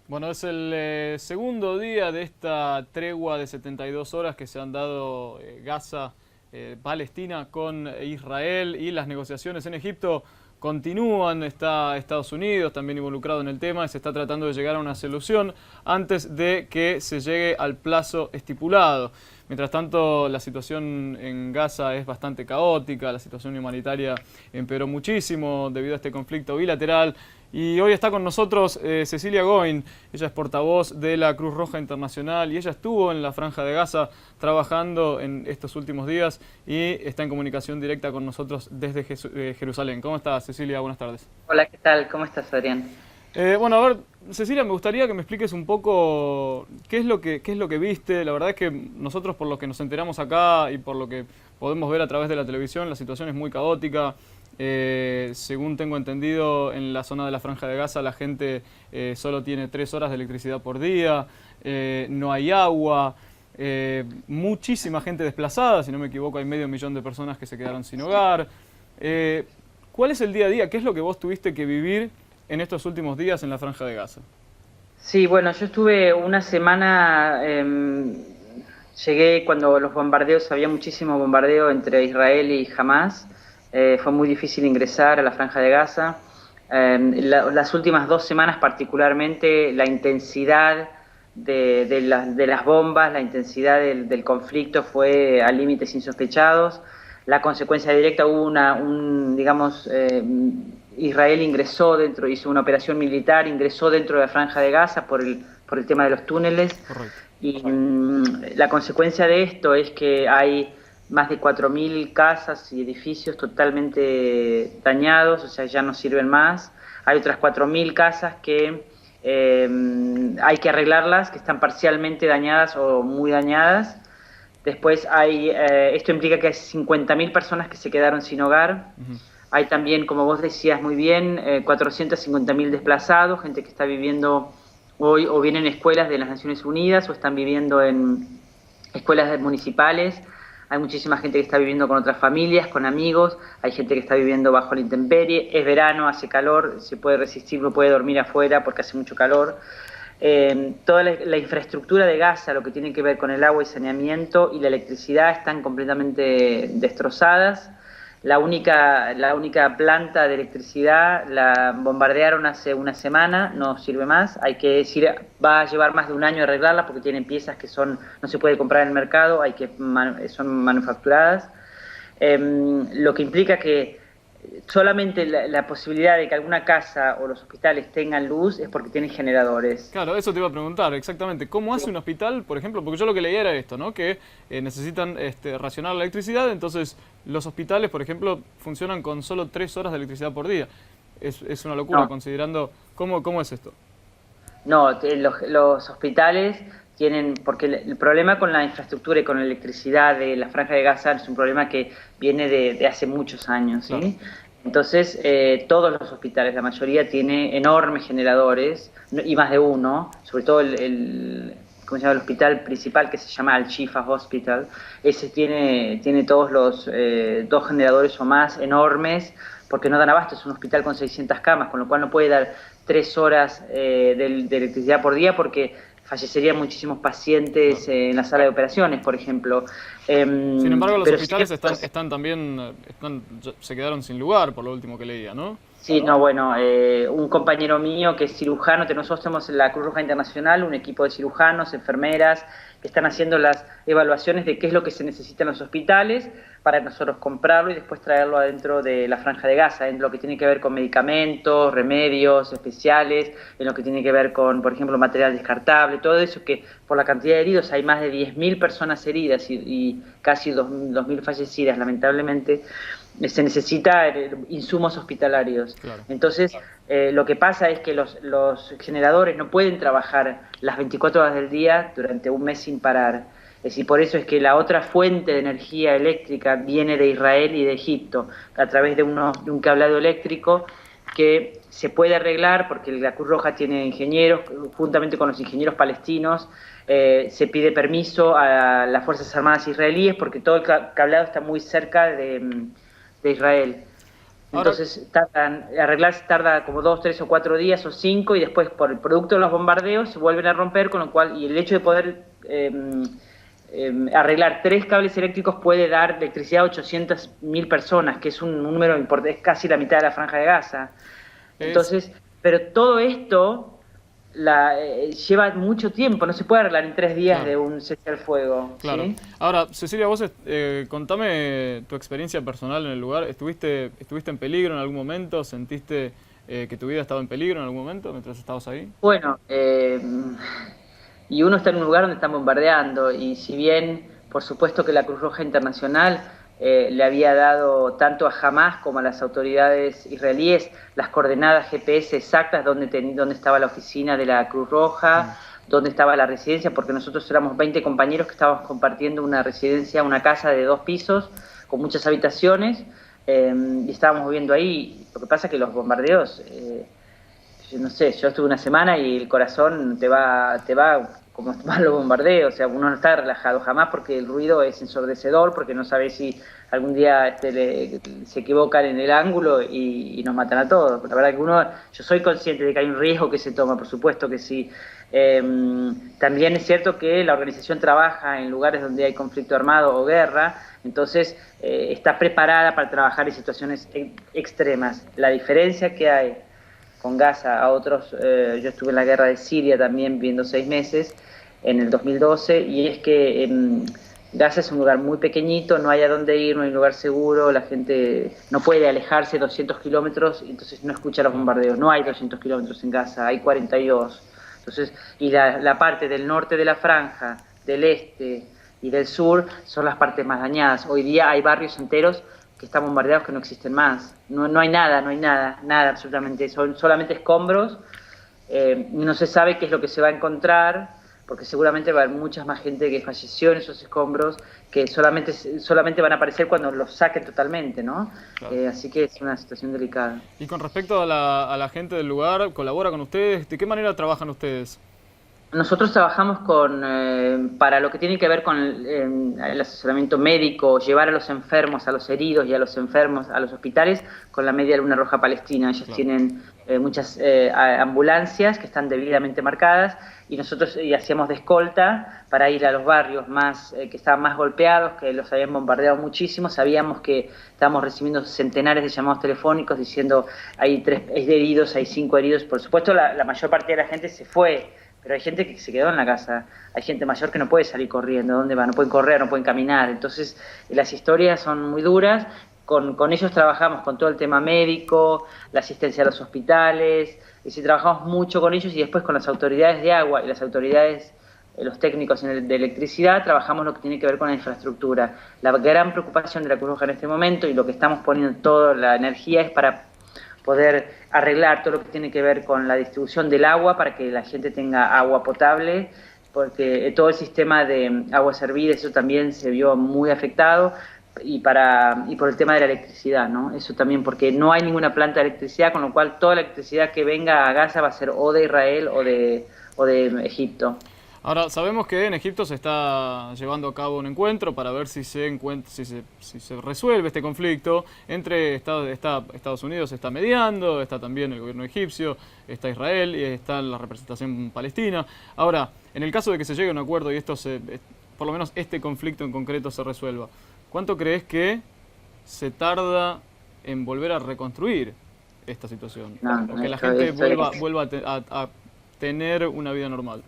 Bueno, es el segundo día de esta tregua de 72 horas que se han dado Gaza, Palestina con Israel, y las negociaciones en Egipto continúan. Está Estados Unidos también involucrado en el tema y se está tratando de llegar a una solución antes de que se llegue al plazo estipulado. Mientras tanto, la situación en Gaza es bastante caótica, la situación humanitaria empeoró muchísimo debido a este conflicto bilateral. Y hoy está con nosotros Cecilia Goin. Ella es portavoz de la Cruz Roja Internacional y ella estuvo en la Franja de Gaza trabajando en estos últimos días y está en comunicación directa con nosotros desde Jerusalén. ¿Cómo estás, Cecilia? Buenas tardes. Hola, ¿qué tal? ¿Cómo estás, Adrián? Bueno, a ver, Cecilia, me gustaría que me expliques un poco qué es lo que viste. La verdad es que nosotros, por lo que nos enteramos acá y por lo que podemos ver a través de la televisión, la situación es muy caótica. Según tengo entendido, en la zona de la Franja de Gaza la gente solo tiene 3 horas de electricidad por día, no hay agua, muchísima gente desplazada, si no me equivoco hay 500.000 de personas que se quedaron sin hogar. ¿Cuál es el día a día? ¿Qué es lo que vos tuviste que vivir en estos últimos días en la Franja de Gaza? Sí, bueno, yo estuve una semana, llegué cuando los bombardeos, había muchísimo bombardeo entre Israel y Hamas. Fue muy difícil ingresar a la Franja de Gaza. Las últimas 2 semanas particularmente, la intensidad de las bombas, la intensidad del conflicto fue a límites insospechados. La consecuencia directa hubo digamos, Israel ingresó dentro, hizo una operación militar, ingresó dentro de la Franja de Gaza por el tema de los túneles. Correcto. Y la consecuencia de esto es que hay más de 4.000 casas y edificios totalmente dañados, o sea, ya no sirven más. Hay otras 4.000 casas que hay que arreglarlas, que están parcialmente dañadas o muy dañadas. Después esto implica que hay 50.000 personas que se quedaron sin hogar. Ujú. Hay también, como vos decías muy bien, 450.000 desplazados, gente que está viviendo hoy o bien en escuelas de las Naciones Unidas o están viviendo en escuelas municipales. Hay muchísima gente que está viviendo con otras familias, con amigos. Hay gente que está viviendo bajo la intemperie. Es verano, hace calor, se puede resistir, no puede dormir afuera porque hace mucho calor. Toda la infraestructura de Gaza, lo que tiene que ver con el agua y saneamiento y la electricidad, están completamente destrozadas. La única planta de electricidad la bombardearon hace una semana, no sirve más. Hay que decir, va a llevar más de un año arreglarla porque tienen piezas que no se puede comprar en el mercado, son manufacturadas. Lo que implica que solamente la posibilidad de que alguna casa o los hospitales tengan luz es porque tienen generadores. Claro, eso te iba a preguntar exactamente. ¿Cómo hace un hospital, por ejemplo? Porque yo lo que leía era esto, ¿no? Que necesitan racionar la electricidad, entonces los hospitales, por ejemplo, funcionan con solo 3 horas de electricidad por día. Es una locura No, considerando cómo es esto. no, los hospitales tienen, porque el problema con la infraestructura y con la electricidad de la Franja de Gaza es un problema que viene de hace muchos años, Claro. ¿sí? Entonces, todos los hospitales, la mayoría tiene enormes generadores, y más de uno, sobre todo ¿cómo se llama? El hospital principal que se llama Al-Shifa Hospital. Ese tiene todos los 2 generadores o más enormes, porque no dan abasto. Es un hospital con 600 camas, con lo cual no puede dar 3 horas de electricidad por día porque fallecerían muchísimos pacientes Claro. en la sala de operaciones, por ejemplo. Sin embargo, los Pero sí, hospitales están también, se quedaron sin lugar, por lo último que leía, ¿no? sí, no, bueno, un compañero mío que es cirujano, nosotros tenemos en la Cruz Roja Internacional un equipo de cirujanos, enfermeras, que están haciendo las evaluaciones de qué es lo que se necesita en los hospitales para nosotros comprarlo y después traerlo adentro de la Franja de Gaza, en lo que tiene que ver con medicamentos, remedios especiales, en lo que tiene que ver con, por ejemplo, material descartable, todo eso que por la cantidad de heridos hay más de 10.000 personas heridas y casi 2.000 fallecidas, lamentablemente. Se necesita insumos hospitalarios. Claro. Entonces, lo que pasa es que los generadores no pueden trabajar las 24 horas del día durante un mes sin parar. Es decir, por eso es que la otra fuente de energía eléctrica viene de Israel y de Egipto, a través de un cableado eléctrico que se puede arreglar porque la Cruz Roja tiene ingenieros, juntamente con los ingenieros palestinos. Se pide permiso a las Fuerzas Armadas israelíes porque todo el cableado está muy cerca de Israel. Ahora, Entonces arreglarse tarda como 2, 3 o 4 días o 5 y después por el producto de los bombardeos se vuelven a romper, con lo cual, y el hecho de poder arreglar 3 cables eléctricos puede dar electricidad a 800.000 personas, que es un número importante, es casi la mitad de la Franja de Gaza. es, Entonces, pero todo esto lleva mucho tiempo, no se puede arreglar en 3 días claro. de un cese al fuego. Claro. ¿Sí? Ahora, Cecilia, vos contame tu experiencia personal en el lugar. ¿Estuviste en peligro en algún momento? ¿Sentiste que tu vida estaba en peligro en algún momento mientras estabas ahí? Bueno, y uno está en un lugar donde están bombardeando, y si bien, por supuesto que la Cruz Roja Internacional le había dado tanto a Hamas como a las autoridades israelíes las coordenadas GPS exactas donde estaba la oficina de la Cruz Roja, dónde estaba la residencia, porque nosotros éramos 20 compañeros que estábamos compartiendo una residencia, una casa de 2 pisos, con muchas habitaciones, y estábamos viviendo ahí. Lo que pasa es que los bombardeos, no sé, yo estuve una semana y el corazón te va como van los bombardeos, o sea, uno no está relajado jamás porque el ruido es ensordecedor, porque no sabes si algún día se equivocan en el ángulo y nos matan a todos. La verdad que yo soy consciente de que hay un riesgo que se toma, por supuesto que sí. También es cierto que la organización trabaja en lugares donde hay conflicto armado o guerra, entonces está preparada para trabajar en situaciones extremas. La diferencia que hay con Gaza a otros, yo estuve en la guerra de Siria también viviendo 6 meses en el 2012, y es que Gaza es un lugar muy pequeñito, no hay a dónde ir, no hay un lugar seguro, la gente no puede alejarse 200 kilómetros, entonces no escucha los bombardeos. No hay 200 kilómetros en Gaza, hay 42. Entonces, y la parte del norte de la franja, del este y del sur son las partes más dañadas. Hoy día hay barrios enteros que están bombardeados que no existen más. No hay nada, nada absolutamente. Son solamente escombros, no se sabe qué es lo que se va a encontrar, porque seguramente va a haber mucha más gente que falleció en esos escombros, que solamente van a aparecer cuando los saquen totalmente, ¿no? Claro. Así que es una situación delicada. Y con respecto a la gente del lugar, ¿colabora con ustedes? ¿De qué manera trabajan ustedes? Nosotros trabajamos para lo que tiene que ver con el asesoramiento médico, llevar a los enfermos, a los heridos y a los enfermos a los hospitales con la Media Luna Roja Palestina. Ellos tienen muchas ambulancias que están debidamente marcadas, y nosotros hacíamos de escolta para ir a los barrios que estaban más golpeados, que los habían bombardeado muchísimo. Sabíamos que estábamos recibiendo centenares de llamados telefónicos diciendo hay 3 heridos, hay 5 heridos. Por supuesto, la mayor parte de la gente se fue, pero hay gente que se quedó en la casa, hay gente mayor que no puede salir corriendo. ¿Dónde va? No pueden correr, no pueden caminar. Entonces, las historias son muy duras. Con ellos trabajamos con todo el tema médico, la asistencia a los hospitales, es decir, trabajamos mucho con ellos, y después con las autoridades de agua y las autoridades, los técnicos de electricidad, trabajamos lo que tiene que ver con la infraestructura. La gran preocupación de la Cruz Roja en este momento, y lo que estamos poniendo toda la energía, es para poder arreglar todo lo que tiene que ver con la distribución del agua para que la gente tenga agua potable, porque todo el sistema de aguas servidas, eso también se vio muy afectado, y por el tema de la electricidad, ¿no? Eso también, porque no hay ninguna planta de electricidad, con lo cual toda la electricidad que venga a Gaza va a ser o de Israel o de Egipto. Ahora, sabemos que en Egipto se está llevando a cabo un encuentro para ver si se resuelve este conflicto entre Estados Unidos, está mediando, está también el gobierno egipcio, está Israel y está la representación palestina. Ahora, en el caso de que se llegue a un acuerdo y por lo menos este conflicto en concreto se resuelva, ¿cuánto crees que se tarda en volver a reconstruir esta situación? O que la gente vuelva a tener una vida normal.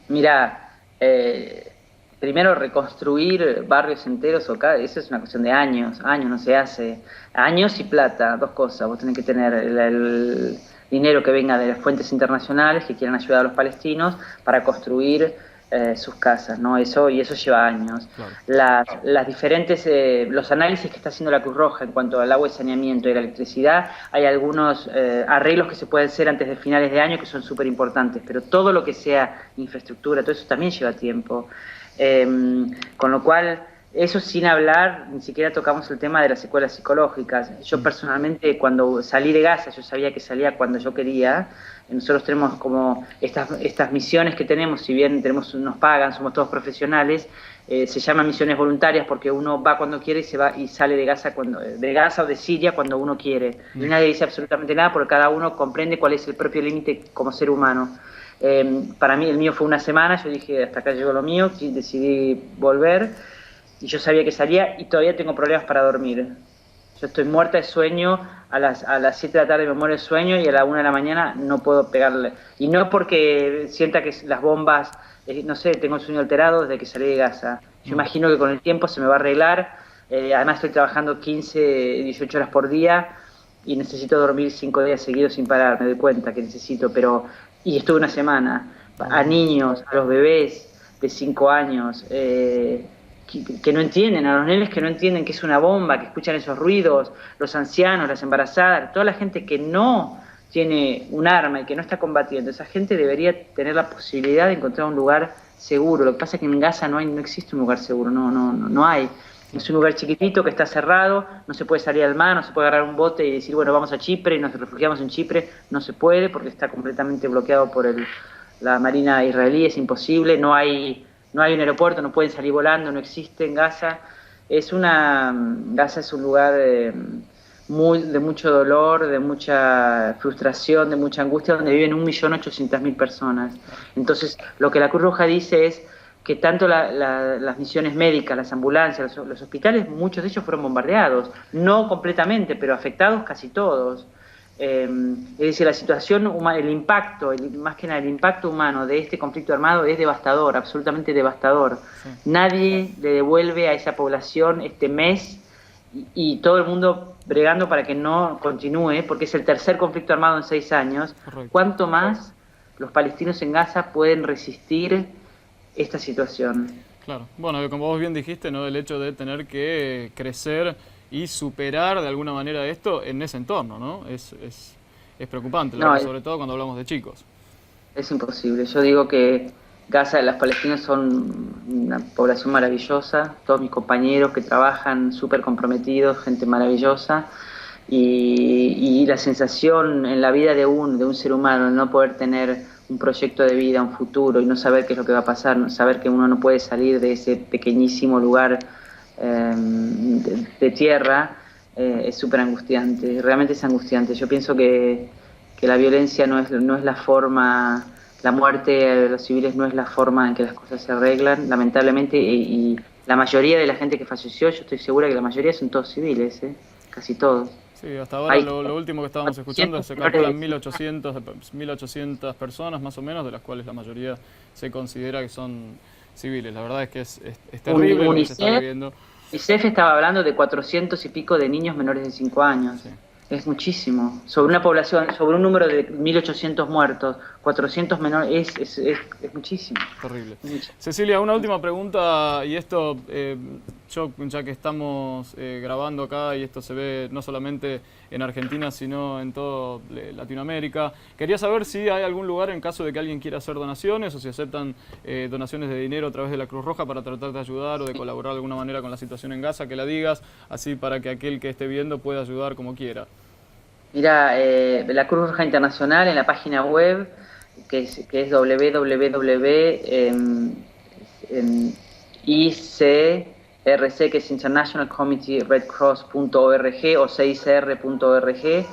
Mira, primero reconstruir barrios enteros eso es una cuestión de años no se hace. Años y plata, 2 cosas. Vos tenés que tener el dinero que venga de las fuentes internacionales que quieran ayudar a los palestinos para construir sus casas, ¿no? Eso lleva años. Claro. Los análisis que está haciendo la Cruz Roja en cuanto al agua y saneamiento y la electricidad, hay algunos arreglos que se pueden hacer antes de finales de año que son súper importantes, pero todo lo que sea infraestructura, todo eso también lleva tiempo. Con lo cual, Eso sin hablar, ni siquiera tocamos el tema de las secuelas psicológicas. Yo personalmente, cuando salí de Gaza, yo sabía que salía cuando yo quería. Nosotros tenemos como estas misiones que tenemos, si bien nos pagan, somos todos profesionales, se llaman misiones voluntarias porque uno va cuando quiere y se va y sale de Gaza o de Siria cuando uno quiere. Y nadie dice absolutamente nada porque cada uno comprende cuál es el propio límite como ser humano. Para mí, el mío fue una semana, yo dije, hasta acá llegó lo mío, decidí volver. Y yo sabía que salía y todavía tengo problemas para dormir. Yo estoy muerta de sueño, a las 7 de la tarde me muero de sueño y a la 1 de la mañana no puedo pegarle. Y no porque sienta que las bombas, no sé, tengo el sueño alterado desde que salí de Gaza. Yo imagino que con el tiempo se me va a arreglar. Además estoy trabajando 15, 18 horas por día y necesito dormir 5 días seguidos sin parar, me doy cuenta que necesito. Y estuve una semana. A niños, a los bebés de 5 años, que no entienden, a los nenes que no entienden que es una bomba, que escuchan esos ruidos, los ancianos, las embarazadas, toda la gente que no tiene un arma y que no está combatiendo, esa gente debería tener la posibilidad de encontrar un lugar seguro. Lo que pasa es que en Gaza no existe un lugar seguro, no hay. Es un lugar chiquitito que está cerrado, no se puede salir al mar, no se puede agarrar un bote y decir, bueno, vamos a Chipre y nos refugiamos en Chipre, no se puede porque está completamente bloqueado por la Marina israelí, es imposible, no hay un aeropuerto, no pueden salir volando, no existe en Gaza. Gaza es un lugar de mucho dolor, de mucha frustración, de mucha angustia, donde viven 1.800.000 personas. Entonces, lo que la Cruz Roja dice es que tanto las misiones médicas, las ambulancias, los hospitales, muchos de ellos fueron bombardeados, no completamente, pero afectados casi todos. Es decir, la situación, el impacto, más que nada el impacto humano de este conflicto armado es devastador, absolutamente devastador. Sí. Nadie le devuelve a esa población este mes y todo el mundo bregando para que no continúe, porque es el tercer conflicto armado en 6 años. Correcto. ¿Cuánto más los palestinos en Gaza pueden resistir esta situación? Claro, bueno, como vos bien dijiste, ¿no? El hecho de tener que crecer y superar de alguna manera esto en ese entorno, ¿no? Es preocupante, sobre todo cuando hablamos de chicos. Es imposible. Yo digo que Gaza, los palestinos son una población maravillosa, todos mis compañeros que trabajan súper comprometidos, gente maravillosa, y la sensación en la vida de un ser humano, no poder tener un proyecto de vida, un futuro, y no saber qué es lo que va a pasar, no saber que uno no puede salir de ese pequeñísimo lugar de tierra, es súper angustiante, realmente es angustiante. Yo pienso que la violencia no es la forma, la muerte de los civiles no es la forma en que las cosas se arreglan, lamentablemente, y la mayoría de la gente que falleció, yo estoy segura que la mayoría son todos civiles, casi todos. Sí, hasta ahora lo último que estábamos escuchando se calculan 1.800 personas más o menos, de las cuales la mayoría se considera que son civiles. La verdad es que es terrible lo que se está viviendo. UNICEF estaba hablando de 400 y pico de niños menores de 5 años. Sí. Es muchísimo. Sobre una población, sobre un número de 1.800 muertos, 400 menores, es muchísimo. Terrible. Cecilia, una última pregunta, y esto, yo ya que estamos grabando acá, y esto se ve no solamente en Argentina, sino en toda Latinoamérica, quería saber si hay algún lugar en caso de que alguien quiera hacer donaciones, o si aceptan donaciones de dinero a través de la Cruz Roja para tratar de ayudar o de colaborar de alguna manera con la situación en Gaza, que la digas, así para que aquel que esté viendo pueda ayudar como quiera. Mira, la Cruz Roja Internacional en la página web, que es www.ICRC, que es International Committee Red Cross.org o CICR.org,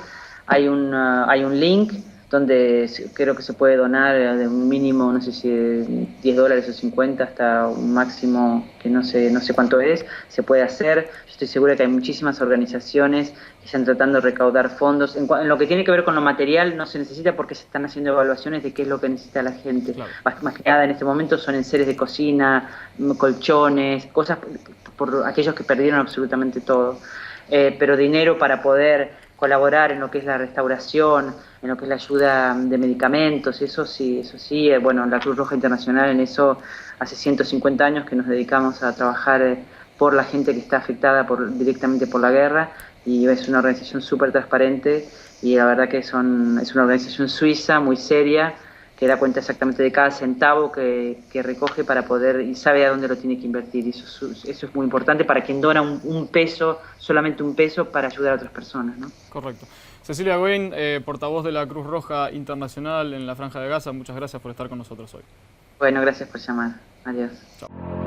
hay un link donde creo que se puede donar de un mínimo, no sé si $10 o 50 hasta un máximo que no sé cuánto es, se puede hacer. Yo estoy segura que hay muchísimas organizaciones que están tratando de recaudar fondos. En lo que tiene que ver con lo material no se necesita porque se están haciendo evaluaciones de qué es lo que necesita la gente. Claro. Más que nada en este momento son enseres de cocina, colchones, cosas por aquellos que perdieron absolutamente todo. Pero dinero para poder colaborar en lo que es la restauración, en lo que es la ayuda de medicamentos, eso sí, bueno, la Cruz Roja Internacional en eso hace 150 años que nos dedicamos a trabajar por la gente que está afectada directamente por la guerra, y es una organización súper transparente, y la verdad que es una organización suiza muy seria, que da cuenta exactamente de cada centavo que recoge para poder, y sabe a dónde lo tiene que invertir. Y eso es muy importante para quien dona un peso, solamente un peso, para ayudar a otras personas, ¿no? Correcto. Cecilia Goin, portavoz de la Cruz Roja Internacional en la Franja de Gaza, muchas gracias por estar con nosotros hoy. Bueno, gracias por llamar. Adiós. Chao.